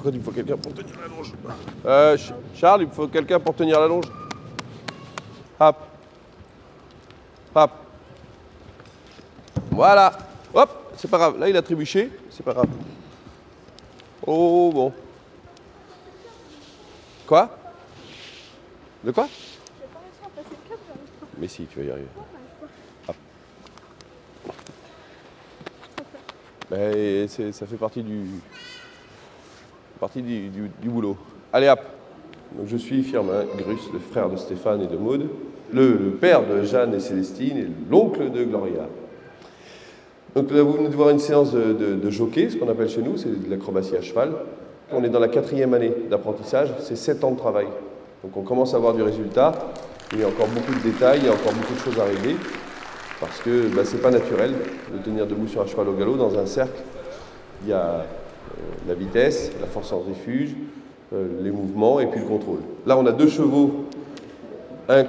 contre, il me faut quelqu'un pour tenir la longe. Charles, il me faut quelqu'un pour tenir la longe. Hop. Hop. Voilà. Hop, c'est pas grave. Là, il a trébuché. C'est pas grave. Oh, bon. Quoi? De quoi? J'ai pas réussi à passer le cap, j'arrive pas. Mais si, tu vas y arriver. Hop. Ben, ça fait partie du boulot. Allez, hop. Donc, je suis Firmin Grus, le frère de Stéphane et de Maude, le père de Jeanne et Célestine et l'oncle de Gloria. Donc là, vous venez de voir une séance de jockey, ce qu'on appelle chez nous, c'est de l'acrobatie à cheval. On est dans la 4e année d'apprentissage, c'est 7 ans de travail. Donc on commence à avoir du résultat, il y a encore beaucoup de détails, il y a encore beaucoup de choses à régler, parce que c'est pas naturel de tenir debout sur un cheval au galop dans un cercle. Il y a la vitesse, la force centrifuge, les mouvements et puis le contrôle. Là on a 2 chevaux, un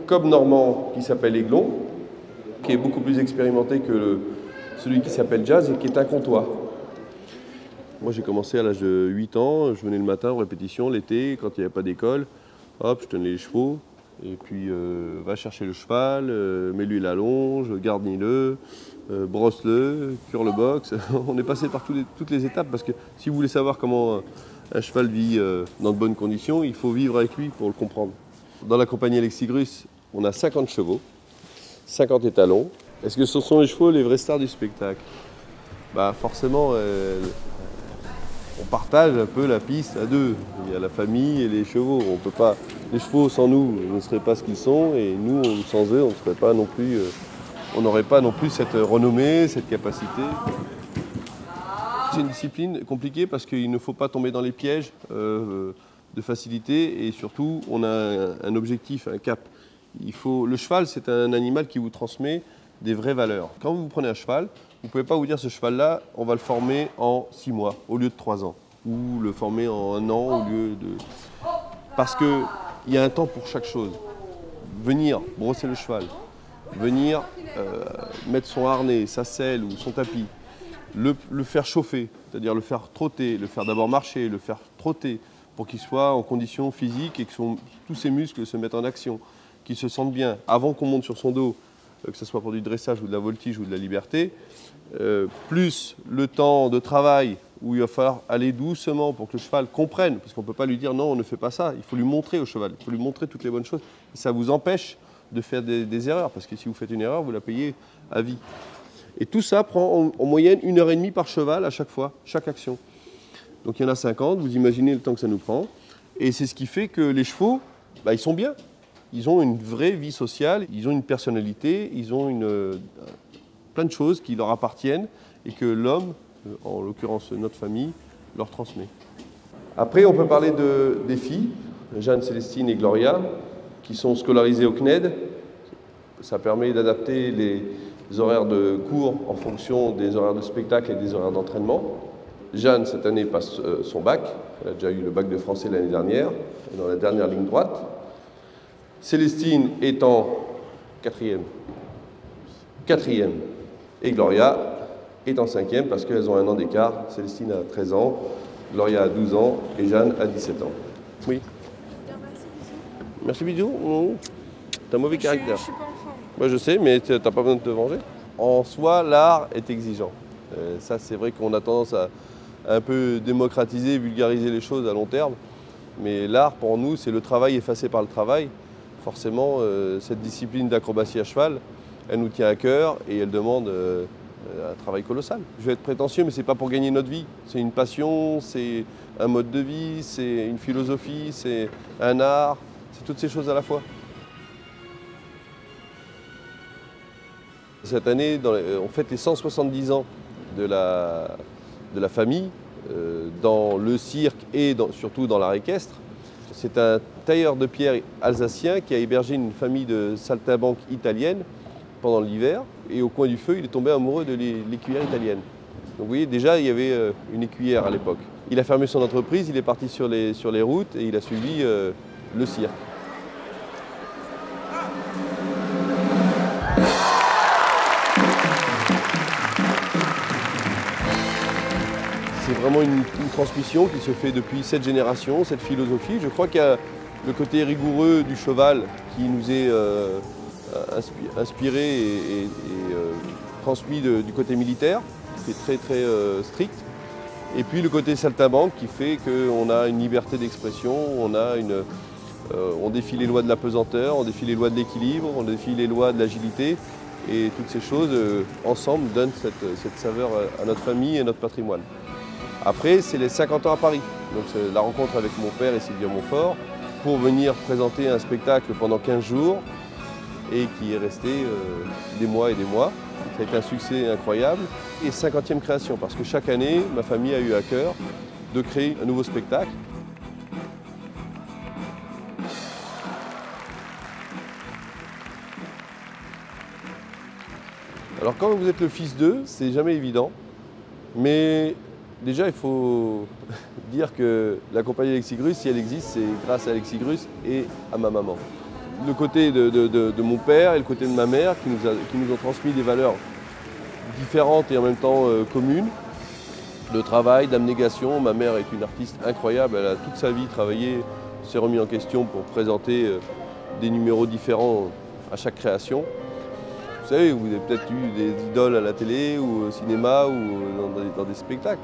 cob normand qui s'appelle Aiglon, qui est beaucoup plus expérimenté que celui qui s'appelle Jazz et qui est un comtois. Moi j'ai commencé à l'âge de 8 ans, je venais le matin en répétition, l'été, quand il n'y avait pas d'école, hop, je tenais les chevaux, et puis va chercher le cheval, mets-lui la longe, garnis-le, brosse-le, cure le box. On est passé par toutes les étapes, parce que si vous voulez savoir comment un cheval vit dans de bonnes conditions, il faut vivre avec lui pour le comprendre. Dans la compagnie Alexis Grus, on a 50 chevaux, 50 étalons. Est-ce que ce sont les chevaux les vraies stars du spectacle? Forcément, on partage un peu la piste à deux. Il y a la famille et les chevaux. On peut pas, les chevaux sans nous ne seraient pas ce qu'ils sont, et nous sans eux, on serait pas non plus, on n'aurait pas non plus cette renommée, cette capacité. C'est une discipline compliquée parce qu'il ne faut pas tomber dans les pièges de facilité, et surtout on a un objectif, un cap. Le cheval, c'est un animal qui vous transmet des vraies valeurs. Quand vous prenez un cheval, vous ne pouvez pas vous dire ce cheval-là, on va le former en 6 mois au lieu de 3 ans, ou le former en 1 an au lieu de... Parce qu'il y a un temps pour chaque chose. Venir brosser le cheval, venir mettre son harnais, sa selle ou son tapis, le faire chauffer, c'est-à-dire le faire trotter, le faire d'abord marcher, le faire trotter pour qu'il soit en condition physique et que tous ses muscles se mettent en action, qu'il se sente bien avant qu'on monte sur son dos, que ce soit pour du dressage ou de la voltige ou de la liberté, plus le temps de travail où il va falloir aller doucement pour que le cheval comprenne, parce qu'on ne peut pas lui dire non, on ne fait pas ça, il faut lui montrer au cheval, il faut lui montrer toutes les bonnes choses. Et ça vous empêche de faire des erreurs, parce que si vous faites une erreur, vous la payez à vie. Et tout ça prend en moyenne 1h30 par cheval à chaque fois, chaque action. Donc il y en a 50, vous imaginez le temps que ça nous prend. Et c'est ce qui fait que les chevaux, ils sont bien. Ils ont une vraie vie sociale, ils ont une personnalité, ils ont plein de choses qui leur appartiennent et que l'homme, en l'occurrence notre famille, leur transmet. Après, on peut parler des filles, Jeanne, Célestine et Gloria, qui sont scolarisées au CNED. Ça permet d'adapter les horaires de cours en fonction des horaires de spectacle et des horaires d'entraînement. Jeanne, cette année, passe son bac. Elle a déjà eu le bac de français l'année dernière, dans la dernière ligne droite. Célestine est en 4e. Et Gloria est en 5e parce qu'elles ont 1 an d'écart. Célestine a 13 ans, Gloria a 12 ans et Jeanne a 17 ans. Oui. Merci, bisous. T'as un mauvais caractère. Je suis pas en forme. Moi je sais, mais t'as pas besoin de te venger. En soi, l'art est exigeant. Ça, c'est vrai qu'on a tendance à un peu démocratiser, vulgariser les choses à long terme. Mais l'art, pour nous, c'est le travail effacé par le travail. Forcément, cette discipline d'acrobatie à cheval, elle nous tient à cœur et elle demande un travail colossal. Je vais être prétentieux, mais ce n'est pas pour gagner notre vie. C'est une passion, c'est un mode de vie, c'est une philosophie, c'est un art, c'est toutes ces choses à la fois. Cette année, on fête les 170 ans de la famille dans le cirque et surtout dans l'art équestre. C'est un tailleur de pierre alsacien qui a hébergé une famille de saltimbanques italiennes pendant l'hiver. Et au coin du feu, il est tombé amoureux de l'écuyère italienne. Donc vous voyez, déjà, il y avait une écuyère à l'époque. Il a fermé son entreprise, il est parti sur les routes et il a suivi le cirque. C'est vraiment une transmission qui se fait depuis cette génération, cette philosophie. Je crois qu'il y a le côté rigoureux du cheval qui nous est inspiré et transmis du côté militaire, qui est très strict. Et puis le côté saltimbanque qui fait qu'on a une liberté d'expression, on défie les lois de la pesanteur, on défie les lois de l'équilibre, on défie les lois de l'agilité. Et toutes ces choses, ensemble, donnent cette saveur à notre famille et à notre patrimoine. Après, c'est les 50 ans à Paris. Donc c'est la rencontre avec mon père et Sylvia Montfort pour venir présenter un spectacle pendant 15 jours et qui est resté des mois et des mois. Ça a été un succès incroyable. Et 50e création, parce que chaque année, ma famille a eu à cœur de créer un nouveau spectacle. Alors quand vous êtes le fils d'eux, c'est jamais évident, mais déjà il faut dire que la compagnie Alexis Grus, si elle existe, c'est grâce à Alexis Grus et à ma maman. Le côté de mon père et le côté de ma mère qui nous ont transmis des valeurs différentes et en même temps communes, de travail, d'abnégation. Ma mère est une artiste incroyable, elle a toute sa vie travaillé, s'est remise en question pour présenter des numéros différents à chaque création. Vous savez, vous avez peut-être eu des idoles à la télé ou au cinéma ou dans des spectacles.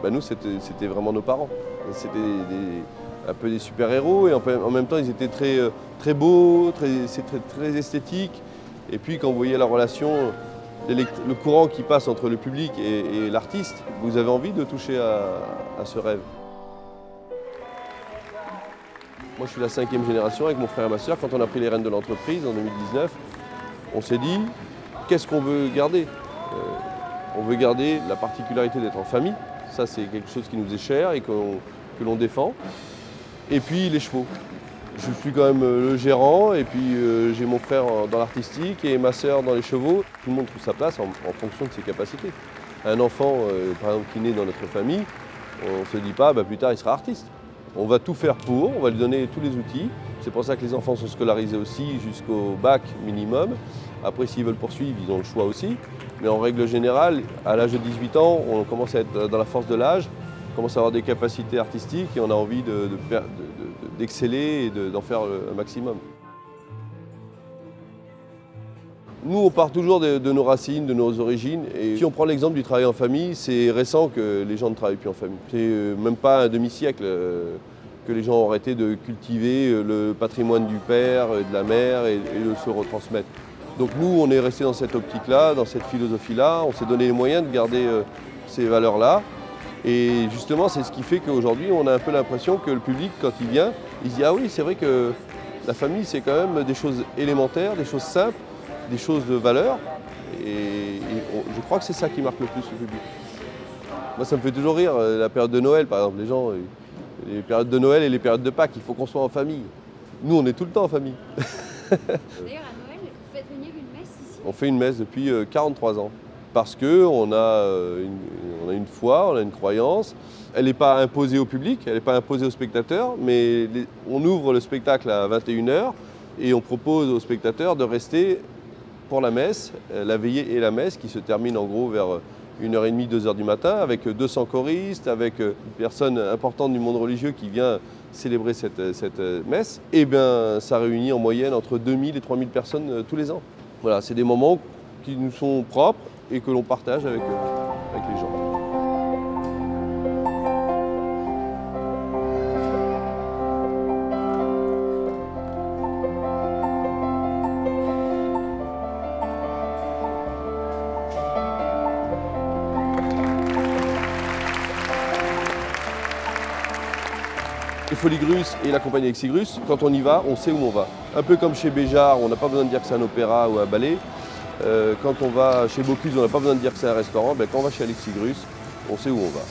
Nous, c'était vraiment nos parents. C'était un peu des super-héros et en même temps, ils étaient très beaux, très esthétiques. Et puis, quand vous voyez la relation, le courant qui passe entre le public et l'artiste, vous avez envie de toucher à ce rêve. Moi, je suis la 5e génération avec mon frère et ma sœur. Quand on a pris les rênes de l'entreprise en 2019, on s'est dit, qu'est-ce qu'on veut garder? On veut garder la particularité d'être en famille. Ça, c'est quelque chose qui nous est cher et que l'on défend. Et puis, les chevaux. Je suis quand même le gérant et puis j'ai mon frère dans l'artistique et ma sœur dans les chevaux. Tout le monde trouve sa place en fonction de ses capacités. Un enfant, par exemple, qui naît dans notre famille, on ne se dit pas, plus tard, il sera artiste. On va tout faire pour, on va lui donner tous les outils. C'est pour ça que les enfants sont scolarisés aussi jusqu'au bac minimum. Après, s'ils veulent poursuivre, ils ont le choix aussi. Mais en règle générale, à l'âge de 18 ans, on commence à être dans la force de l'âge, on commence à avoir des capacités artistiques et on a envie d'exceller et d'en faire un maximum. Nous, on part toujours de nos racines, de nos origines. Et si on prend l'exemple du travail en famille, c'est récent que les gens ne travaillent plus en famille. C'est même pas un demi-siècle que les gens ont arrêté de cultiver le patrimoine du père et de la mère et de se retransmettre. Donc nous, on est resté dans cette optique-là, dans cette philosophie-là. On s'est donné les moyens de garder ces valeurs-là. Et justement, c'est ce qui fait qu'aujourd'hui, on a un peu l'impression que le public, quand il vient, il se dit « Ah oui, c'est vrai que la famille, c'est quand même des choses élémentaires, des choses simples, des choses de valeur. » Et je crois que c'est ça qui marque le plus le public. Moi, ça me fait toujours rire, la période de Noël, par exemple. Les gens, les périodes de Noël et les périodes de Pâques, il faut qu'on soit en famille. Nous, on est tout le temps en famille. D'ailleurs, à Noël, vous faites venir une messe ici? On fait une messe depuis 43 ans. Parce qu'on a une foi, on a une croyance. Elle n'est pas imposée au public, elle n'est pas imposée aux spectateurs, mais on ouvre le spectacle à 21 h et on propose aux spectateurs de rester pour la messe, la veillée et la messe qui se termine en gros vers 1h30, 2h du matin avec 200 choristes, avec une personne importante du monde religieux qui vient célébrer cette messe. Et bien ça réunit en moyenne entre 2000 et 3000 personnes tous les ans. Voilà, c'est des moments qui nous sont propres et que l'on partage avec les gens. Les Folies Grus et la compagnie Alexis Grus, quand on y va, on sait où on va. Un peu comme chez Béjart, on n'a pas besoin de dire que c'est un opéra ou un ballet. Quand on va chez Bocuse, on n'a pas besoin de dire que c'est un restaurant. Quand on va chez Alexis Grus, on sait où on va.